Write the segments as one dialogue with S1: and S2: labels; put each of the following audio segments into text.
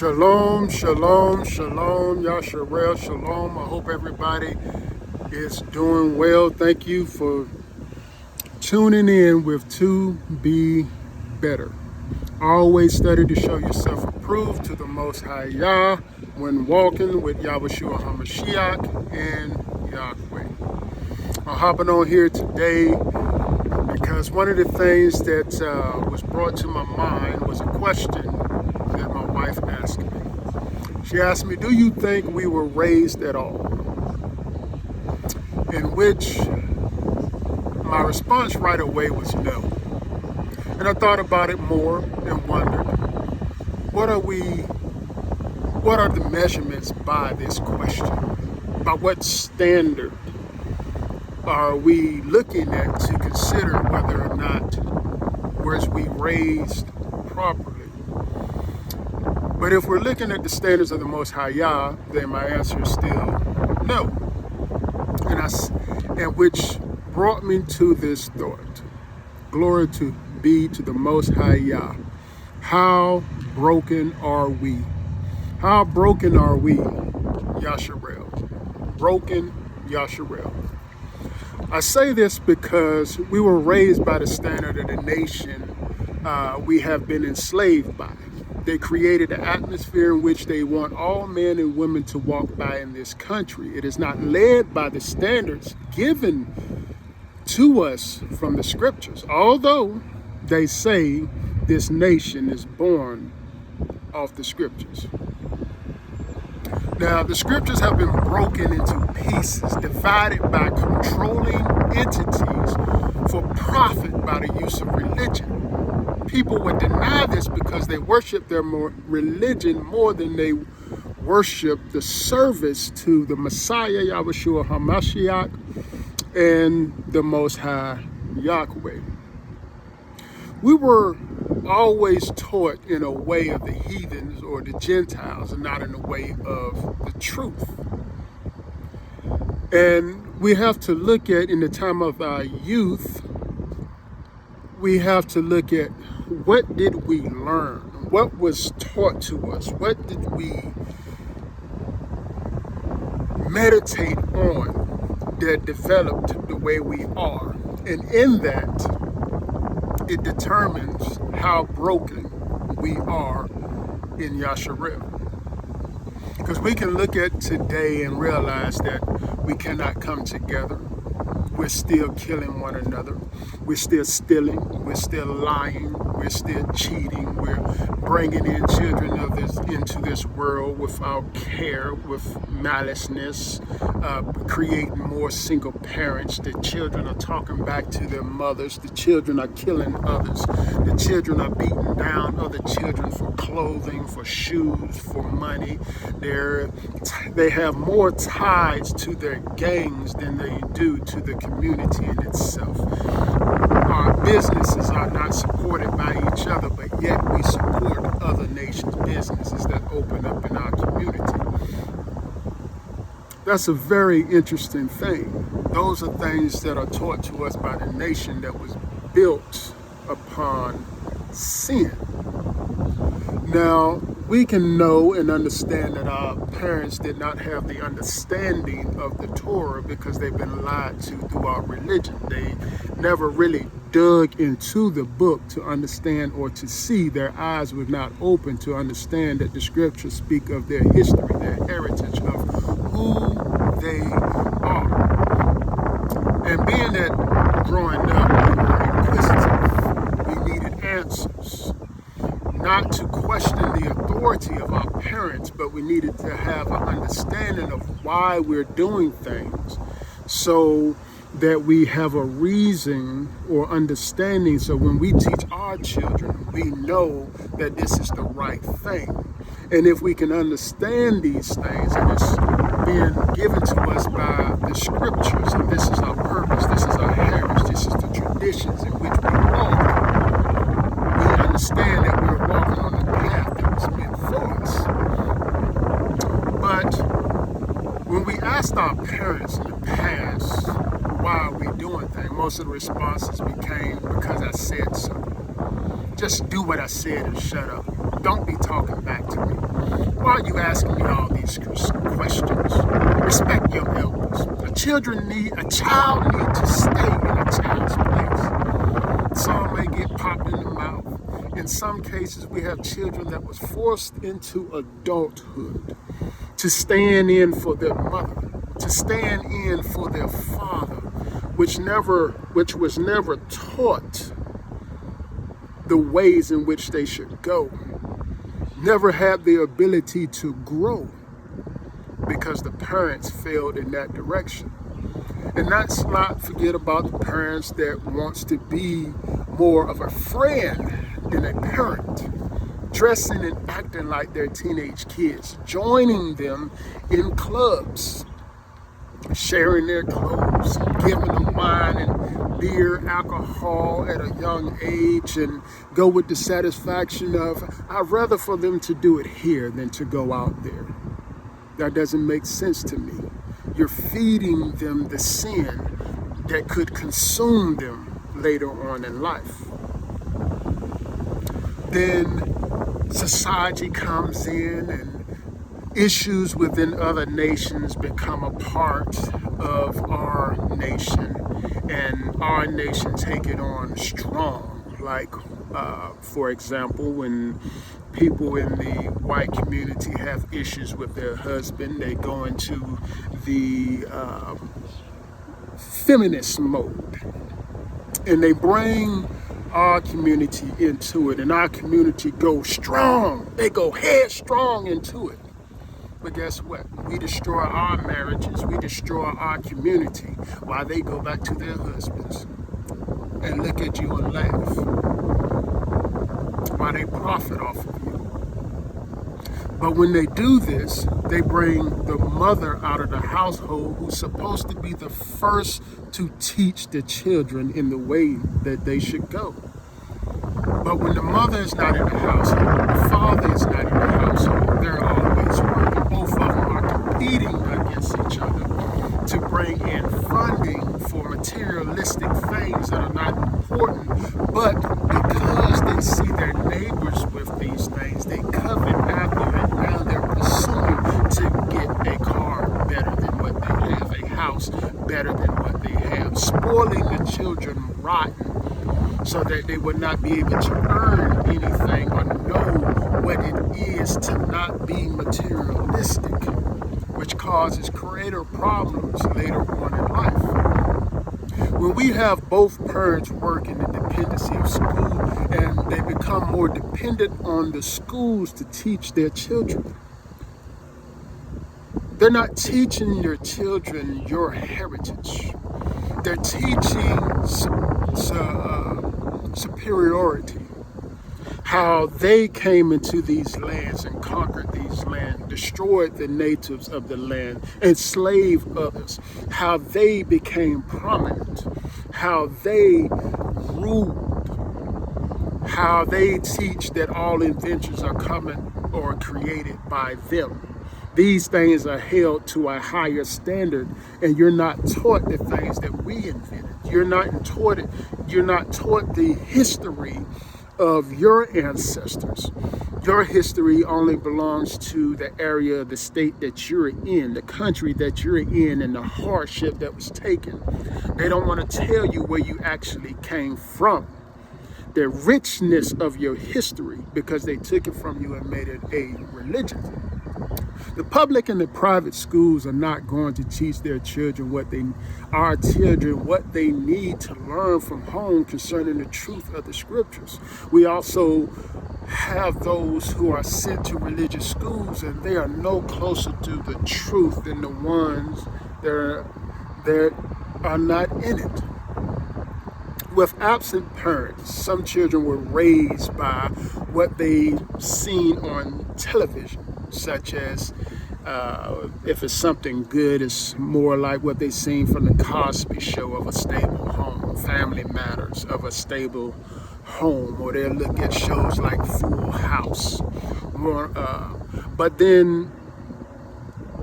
S1: Shalom, shalom, shalom, Yasher'EL, shalom. I hope everybody is doing well. Thank you for tuning in with To Be Better. Always study to show yourself approved to the Most High Yah when walking with Yahshua HaMashiach and Yahweh. I'm hopping on here today because one of the things that was brought to my mind was a question that my wife asked me. She asked me, do you think we were raised at all? In which my response right away was no. And I thought about it more and wondered, what are the measurements by this question? By what standard are we looking at to consider whether or not was we raised properly? But if we're looking at the standards of the Most High Yah, then my answer is still no. And which brought me to this thought. Glory to be to the Most High Yah. How broken are we? How broken are we, Yasher'EL? Broken Yasher'EL. I say this because we were raised by the standard of the nation we have been enslaved by. They created an atmosphere in which they want all men and women to walk by in this country. It is not led by the standards given to us from the scriptures, although they say this nation is born off the scriptures. Now, the scriptures have been broken into pieces, divided by controlling entities for profit by the use of religion. People would deny this because they worship their religion more than they worship the service to the Messiah, Yahshua HaMashiach, and the Most High Yahweh. We were always taught in a way of the heathens or the Gentiles and not in a way of the truth. And we have to look at, in the time of our youth, we have to look at what did we learn? What was taught to us? What did we meditate on that developed the way we are? And in that, it determines how broken we are in Yasher'EL. Because we can look at today and realize that we cannot come together. We're still killing one another. We're still stealing. We're still lying. We're still cheating. We're bringing in children into this world without care, with maliceness, creating more single parents. The children are talking back to their mothers. The children are killing others. The children are beating down other children for clothing, for shoes, for money. They have more ties to their gangs than they do to the community in itself. Our businesses are not supported by each other, but yet we support other nations' businesses that open up in our community. That's a very interesting thing. Those are things that are taught to us by the nation that was built upon sin. Now, we can know and understand that our parents did not have the understanding of the Torah because they've been lied to through our religion. They never really dug into the book to understand or to see. Their eyes were not open to understand that the scriptures speak of their history, their heritage, of who they are. And being that growing up, we were inquisitive. We needed answers. Not to question the authority of our parents, but we needed to have an understanding of why we're doing things so that we have a reason or understanding. So when we teach our children, we know that this is the right thing. And if we can understand these things, and it's being given to us by the scriptures, and this is our purpose, this is our heritage, this is the traditions in which we walk, we understand that we're walking on the path that was meant for us. But when we asked our parents in the past, why are we doing things? Most of the responses became, because I said so. Just do what I said and shut up. Don't be talking back to me. are you asking me all these questions? Respect your elders. A child need to stay in a child's place. Some may get popped in the mouth. In some cases, we have children that was forced into adulthood to stand in for their mother, to stand in for their father, which was never taught the ways in which they should go, never had the ability to grow because the parents failed in that direction. And let's not forget about the parents that wants to be more of a friend than a parent, dressing and acting like they're teenage kids, joining them in clubs, sharing their clothes, giving them wine and beer, alcohol at a young age, and go with the satisfaction of, I'd rather for them to do it here than to go out there. That doesn't make sense to me. You're feeding them the sin that could consume them later on in life. Then society comes in and issues within other nations become a part of our nation, and our nation take it on strong. Like, for example, when people in the white community have issues with their husband, they go into the feminist mode, and they bring our community into it, and our community goes strong. They go headstrong into it. But guess what? We destroy our marriages, we destroy our community while they go back to their husbands and look at you and laugh while they profit off of you. But when they do this, they bring the mother out of the household, who's supposed to be the first to teach the children in the way that they should go. But when the mother is not in the household, the father is not in the household, they're always working. Both of them are competing against each other to bring in funding for materialistic things that are not important. But because they see their neighbors with these things, they covet after it. Now they're pursuing to get a car better than what they have, a house better than what they have, spoiling the children rotten, so that they would not be able to earn anything or know what it is to not be materialistic, which causes greater problems later on in life. When we have both parents work in the dependency of school, and they become more dependent on the schools to teach their children, they're not teaching their children your heritage. They're teaching superiority, how they came into these lands and conquered these lands, destroyed the natives of the land, enslaved others, how they became prominent, how they ruled, how they teach that all inventions are coming or created by them. These things are held to a higher standard, and you're not taught the things that we invented. You're not taught the history of your ancestors. Your history only belongs to the area of the state that you're in, the country that you're in, and the hardship that was taken. They don't want to tell you where you actually came from, the richness of your history, because they took it from you and made it a religion. The public and the private schools are not going to teach their children what they need to learn from home concerning the truth of the scriptures. We also have those who are sent to religious schools, and they are no closer to the truth than the ones that are not in it. With absent parents, some children were raised by what they've seen on television, such as if it's something good, it's more like what they've seen from the Cosby Show of a stable home, Family Matters of a stable home, or they'll look at shows like Full House. But then,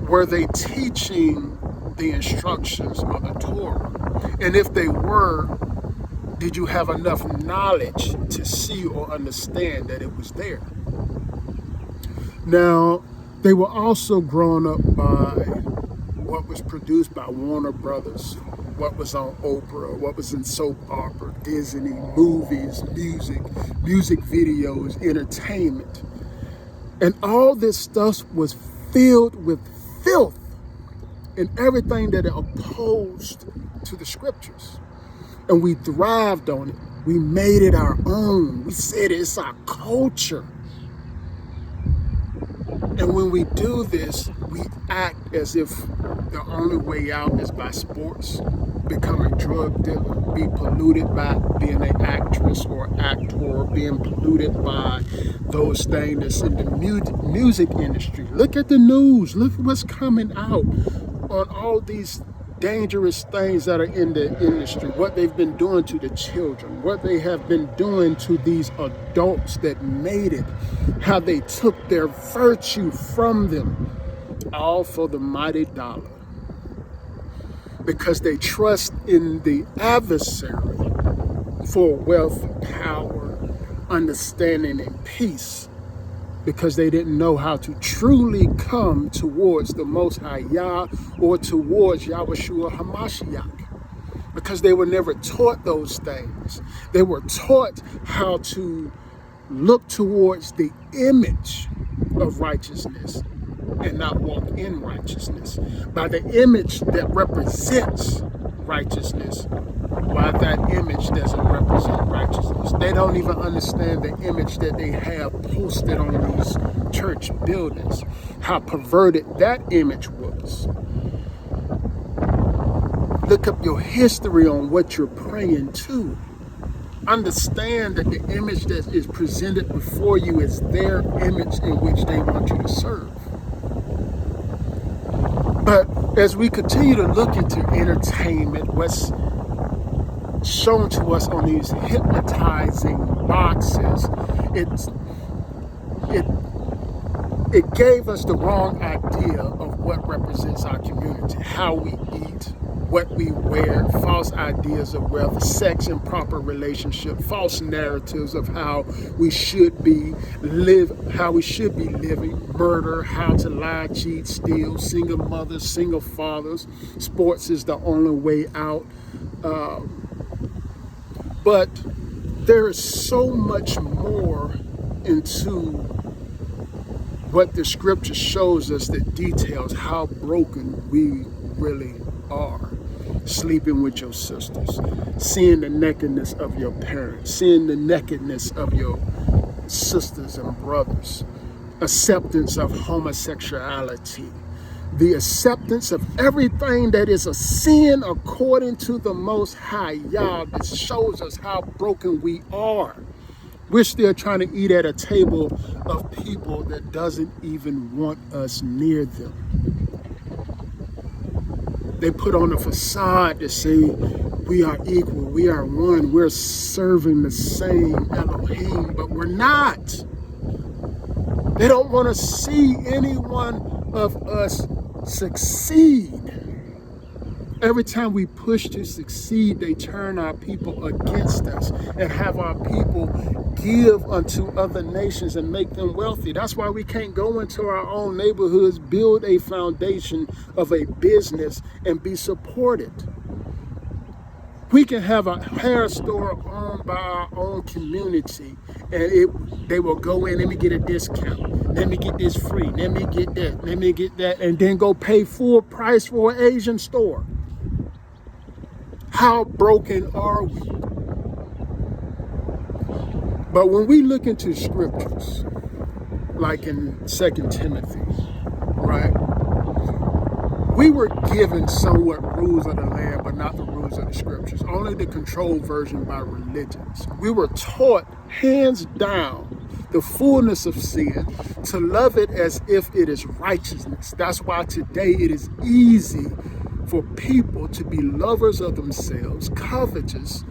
S1: were they teaching the instructions of the Torah? And if they were, did you have enough knowledge to see or understand that it was there? Now, They were also grown up by what was produced by Warner Brothers, what was on Oprah, what was in soap opera, Disney, movies, music videos, entertainment. And all this stuff was filled with filth and everything that opposed to the scriptures. And we thrived on it. We made it our own. We said it's our culture. And when we do this, we act as if the only way out is by sports, becoming a drug dealer, be polluted by being an actress or actor, being polluted by those things that's in the music industry. Look at the news. Look at what's coming out on all these dangerous things that are in the industry, what they've been doing to the children, what they have been doing to these adults that made it, how they took their virtue from them, all for the mighty dollar. Because they trust in the adversary for wealth, power, understanding, and peace, because they didn't know how to truly come towards the Most High Yah or towards Yahshua HaMashiach, because they were never taught those things. They were taught how to look towards the image of righteousness and not walk in righteousness, by the image that represents righteousness, while that image doesn't represent righteousness. They don't even understand the image that they have posted on these church buildings, how perverted that image was. Look up your history on what you're praying to. Understand that the image that is presented before you is their image in which they want you to serve. But as we continue to look into entertainment, what's shown to us on these hypnotizing boxes, it gave us the wrong idea of what represents our community, how we eat, what we wear, false ideas of wealth, sex, improper relationship, false narratives of how we should be living, murder, how to lie, cheat, steal, single mothers, single fathers. Sports is the only way out. But there is so much more into what the scripture shows us that details how broken we really are. Sleeping with your sisters, seeing the nakedness of your parents, seeing the nakedness of your sisters and brothers, acceptance of homosexuality, the acceptance of everything that is a sin according to the Most High Yah, that shows us how broken we are. We're still trying to eat at a table of people that doesn't even want us near them. They put on a facade to say we are equal, we are one, we're serving the same Elohim, but we're not. They don't want to see any one of us succeed. Every time we push to succeed, they turn our people against us and have our people give unto other nations and make them wealthy. That's why we can't go into our own neighborhoods, build a foundation of a business and be supported. We can have a hair store owned by our own community, and they will go in, let me get a discount, let me get this free, let me get that, let me get that, and then go pay full price for an Asian store. How broken are we? But when we look into scriptures, like in 2 Timothy, right? We were given somewhat rules of the land, but not the rules of the scriptures, only the controlled version by religions. We were taught, hands down, the fullness of sin, to love it as if it is righteousness. That's why today it is easy for people to be lovers of themselves, covetous,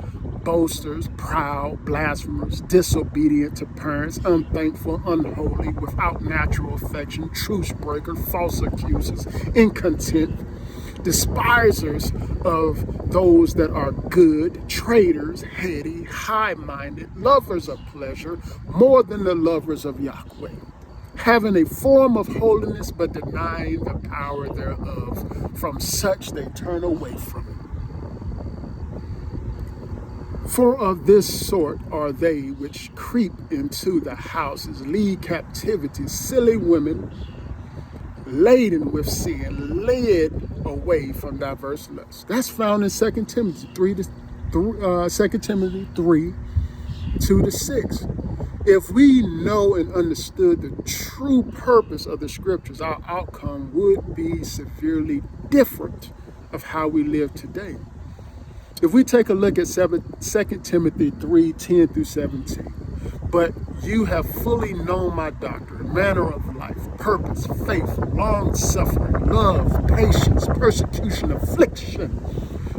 S1: boasters, proud, blasphemers, disobedient to parents, unthankful, unholy, without natural affection, truce breaker, false accusers, incontent, despisers of those that are good, traitors, heady, high-minded, lovers of pleasure, more than the lovers of Yahweh. having a form of holiness, but denying the power thereof. From such they turn away from it. For of this sort are they which creep into the houses, lead captivity silly women, laden with sin, led away from diverse lusts. That's found in 2 Timothy 3, 2-6. If we know and understood the true purpose of the scriptures, our outcome would be severely different of how we live today. If we take a look at 2 Timothy 3:10-17, but you have fully known my doctrine, manner of life, purpose, faith, long-suffering, love, patience, persecution, affliction,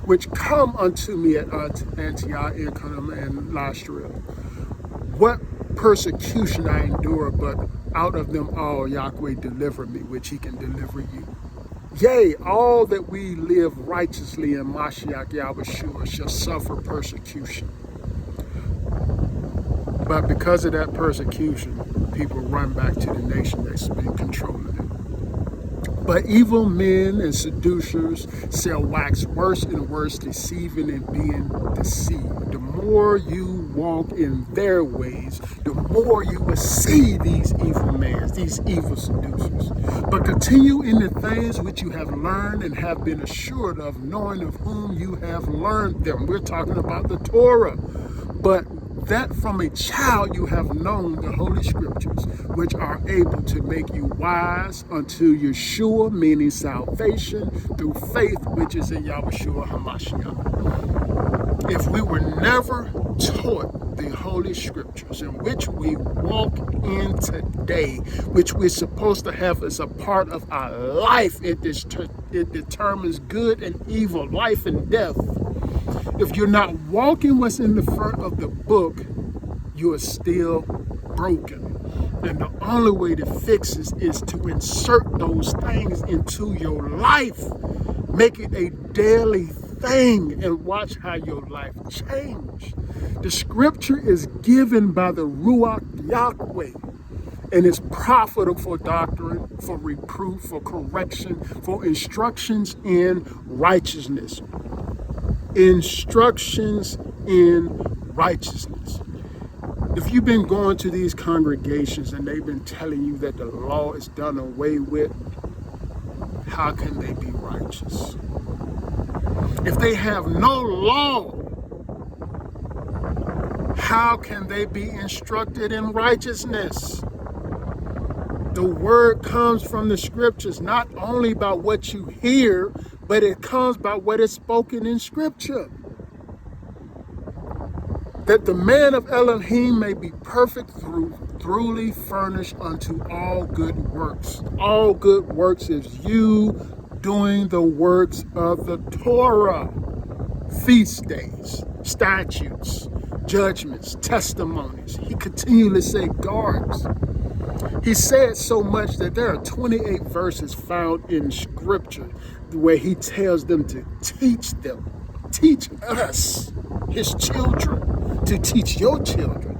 S1: which come unto me at Antioch, Iconium, and Yasher'EL. What persecution I endure, but out of them all Yahweh delivered me, which he can deliver you. Yea, all that we live righteously in Mashiach Yahushua shall suffer persecution. But because of that persecution, people run back to the nation that's been controlling it. But evil men and seducers shall wax worse and worse, deceiving and being deceived. The more you walk in their ways, the more you will see these evil men, these evil seducers. But continue in the things which you have learned and have been assured of, knowing of whom you have learned them. We're talking about the Torah. But that from a child you have known the Holy Scriptures, which are able to make you wise unto Yeshua, meaning salvation, through faith, which is in Yahushua HaMashiach. If we were never taught the Holy Scriptures in which we walk in today, which we're supposed to have as a part of our life, it determines good and evil, life and death. If you're not walking what's in the front of the book, you are still broken. And the only way to fix it is to insert those things into your life. Make it a daily thing and watch how your life change. The scripture is given by the Ruach Yahweh, and it's profitable for doctrine, for reproof, for correction, for instructions in righteousness. Instructions in righteousness. If you've been going to these congregations and they've been telling you that the law is done away with, how can they be righteous? If they have no law, how can they be instructed in righteousness? The word comes from the scriptures, not only by what you hear, but it comes by what is spoken in scripture. That the man of Elohim may be perfect, thoroughly furnished unto all good works. All good works is you doing the works of the Torah. Feast days, statutes, judgments, testimonies. He continually safeguards. He said so much that there are 28 verses found in scripture where he tells them to teach us, his children, to teach your children.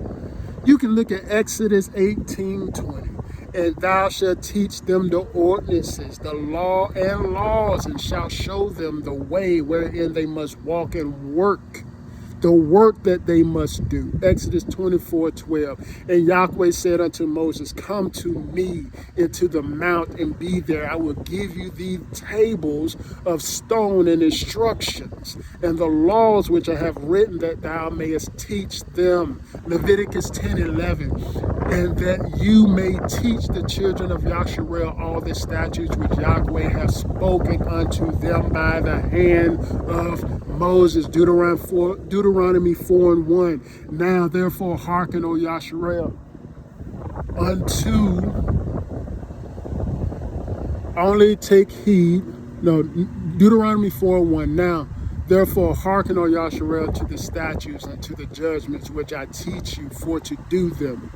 S1: You can look at Exodus 18:20. And thou shalt teach them the ordinances, the law and laws, and shalt show them the way wherein they must walk and work, the work that they must do. Exodus 24:12. And Yahweh said unto Moses, come to me into the mount and be there. I will give you the tables of stone and instructions and the laws which I have written, that thou mayest teach them. Leviticus 10:11. And that you may teach the children of Yasher'EL all the statutes which Yahweh hath spoken unto them by the hand of Moses. Deuteronomy 4:1. Now therefore hearken, O Yasher'EL, unto only take heed. No, Deuteronomy 4:1. Now therefore hearken, O Yasher'EL, to the statutes and to the judgments which I teach you, for to do them,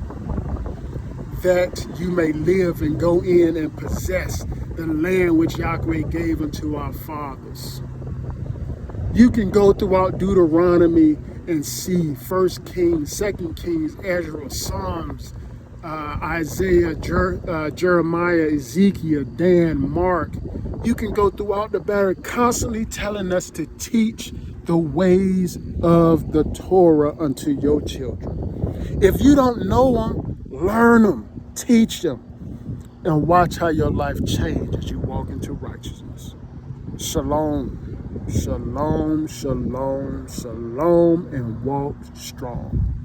S1: that you may live and go in and possess the land which Yahweh gave unto our fathers. You can go throughout Deuteronomy and see 1 Kings, 2 Kings, Ezra, Psalms, Isaiah, Jeremiah, Ezekiel, Dan, Mark. You can go throughout the Bible constantly telling us to teach the ways of the Torah unto your children. If you don't know them, learn them, teach them, and watch how your life changes as you walk into righteousness. Shalom, shalom, shalom, shalom, and walk strong.